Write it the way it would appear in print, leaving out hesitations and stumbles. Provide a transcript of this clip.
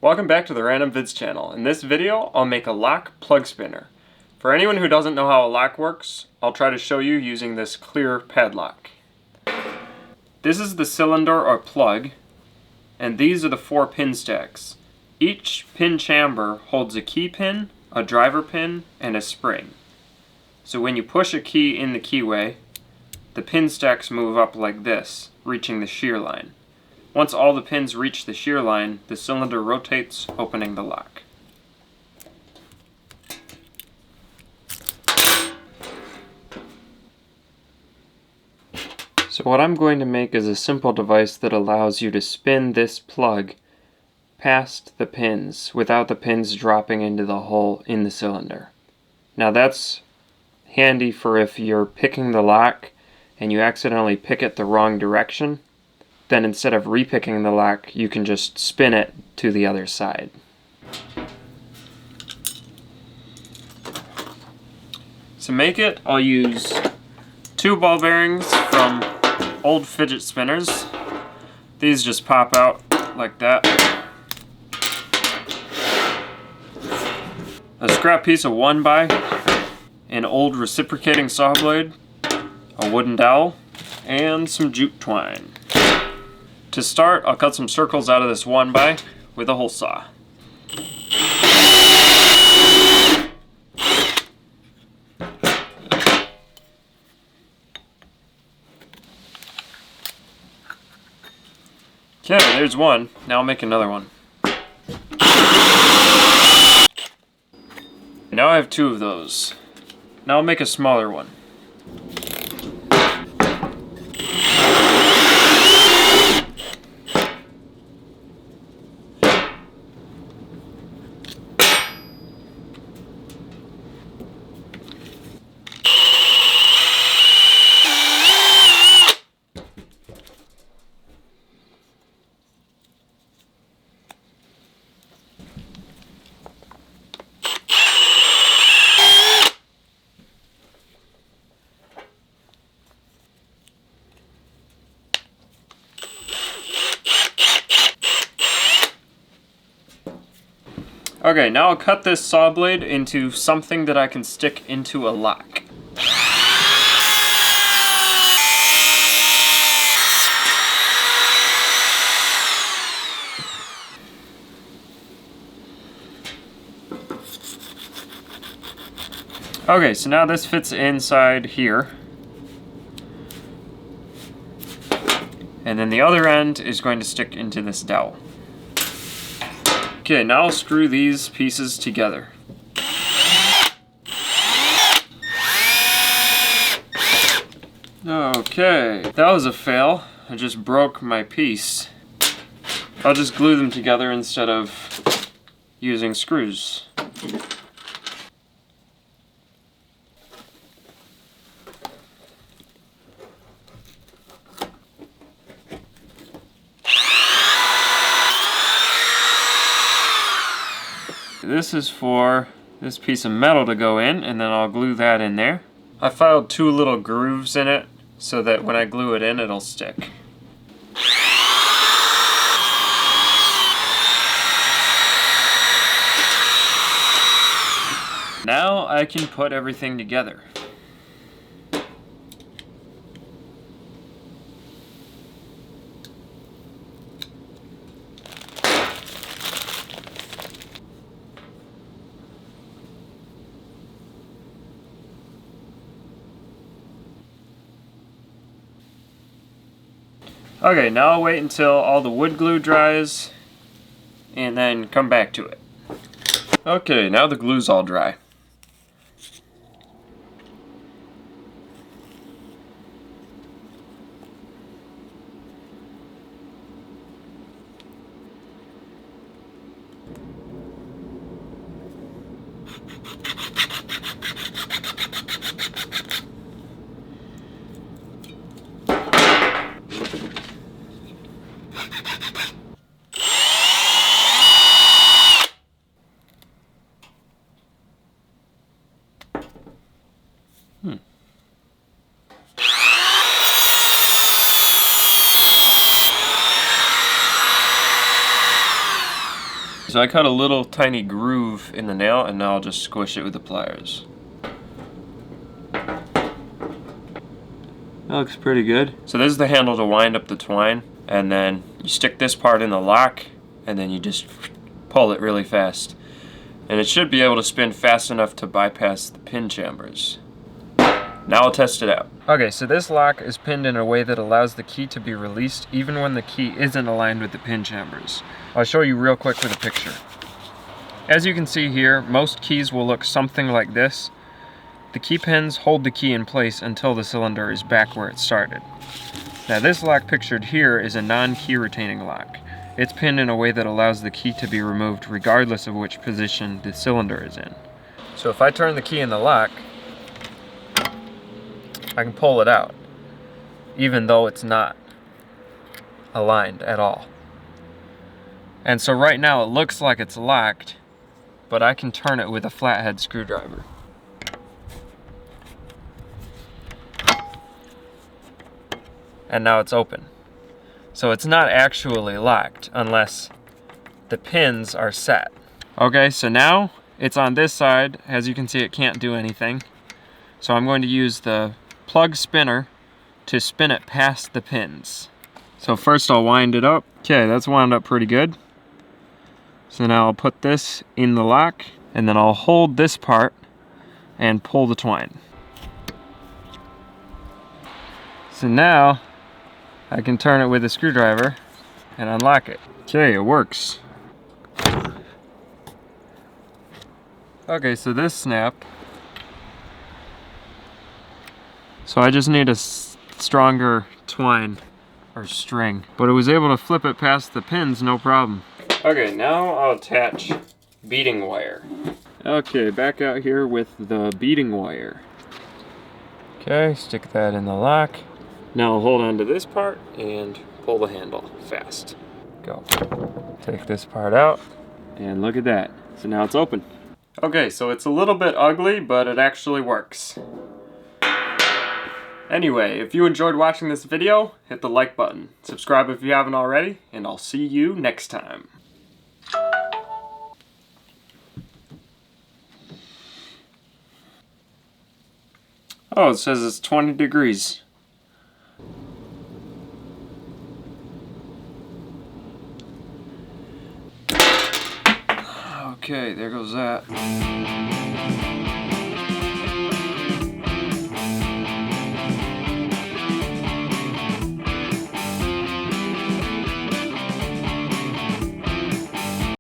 Welcome back to the Random Vids channel. In this video, I'll make a lock plug spinner. For anyone who doesn't know how a lock works, I'll try to show you using this clear padlock. This is the cylinder or plug, and these are the 4 pin stacks. Each pin chamber holds a key pin, a driver pin, and a spring. So when you push a key in the keyway, the pin stacks move up like this, reaching the shear line. Once all the pins reach the shear line, the cylinder rotates, opening the lock. So what I'm going to make is a simple device that allows you to spin this plug past the pins without the pins dropping into the hole in the cylinder. Now that's handy for if you're picking the lock and you accidentally pick it the wrong direction. Then instead of repicking the lock, you can just spin it to the other side. To make it, I'll use 2 ball bearings from old fidget spinners. These just pop out like that. A scrap piece of 1x, an old reciprocating saw blade, a wooden dowel, and some jute twine. To start, I'll cut some circles out of this 1x with a hole saw. Okay, there's one. Now I'll make another one. Now I have 2 of those. Now I'll make a smaller one. Okay, now I'll cut this saw blade into something that I can stick into a lock. Okay, so now this fits inside here. And then the other end is going to stick into this dowel. Okay, now I'll screw these pieces together. Okay, that was a fail. I just broke my piece. I'll just glue them together instead of using screws. This is for this piece of metal to go in, and then I'll glue that in there. I filed 2 little grooves in it so that when I glue it in, it'll stick. Now I can put everything together. Okay, now I'll wait until all the wood glue dries and then come back to it. Okay, now the glue's all dry. So I cut a little tiny groove in the nail, and now I'll just squish it with the pliers. That looks pretty good. So this is the handle to wind up the twine, and then you stick this part in the lock, and then you just pull it really fast. And it should be able to spin fast enough to bypass the pin chambers. Now I'll test it out. Okay, so this lock is pinned in a way that allows the key to be released even when the key isn't aligned with the pin chambers. I'll show you real quick with a picture. As you can see here, most keys will look something like this. The key pins hold the key in place until the cylinder is back where it started. Now this lock pictured here is a non-key retaining lock. It's pinned in a way that allows the key to be removed regardless of which position the cylinder is in. So if I turn the key in the lock, I can pull it out, even though it's not aligned at all. And so right now it looks like it's locked, but I can turn it with a flathead screwdriver. And now it's open. So it's not actually locked unless the pins are set. Okay, so now it's on this side. As you can see, it can't do anything. So I'm going to use the plug spinner to spin it past the pins. So first I'll wind it up. Okay, that's wound up pretty good. So now I'll put this in the lock, and then I'll hold this part and pull the twine. So now I can turn it with a screwdriver and unlock it. Okay, it works. Okay, so this snapped. So I just need a stronger twine or string, but it was able to flip it past the pins, no problem. Okay, now I'll attach beading wire. Okay, back out here with the beading wire. Okay, stick that in the lock. Now I'll hold on to this part and pull the handle fast. Go. Take this part out, and look at that. So now it's open. Okay, so it's a little bit ugly, but it actually works. Anyway, if you enjoyed watching this video, hit the like button. Subscribe if you haven't already, and I'll see you next time. Oh, it says it's 20 degrees. Okay, there goes that.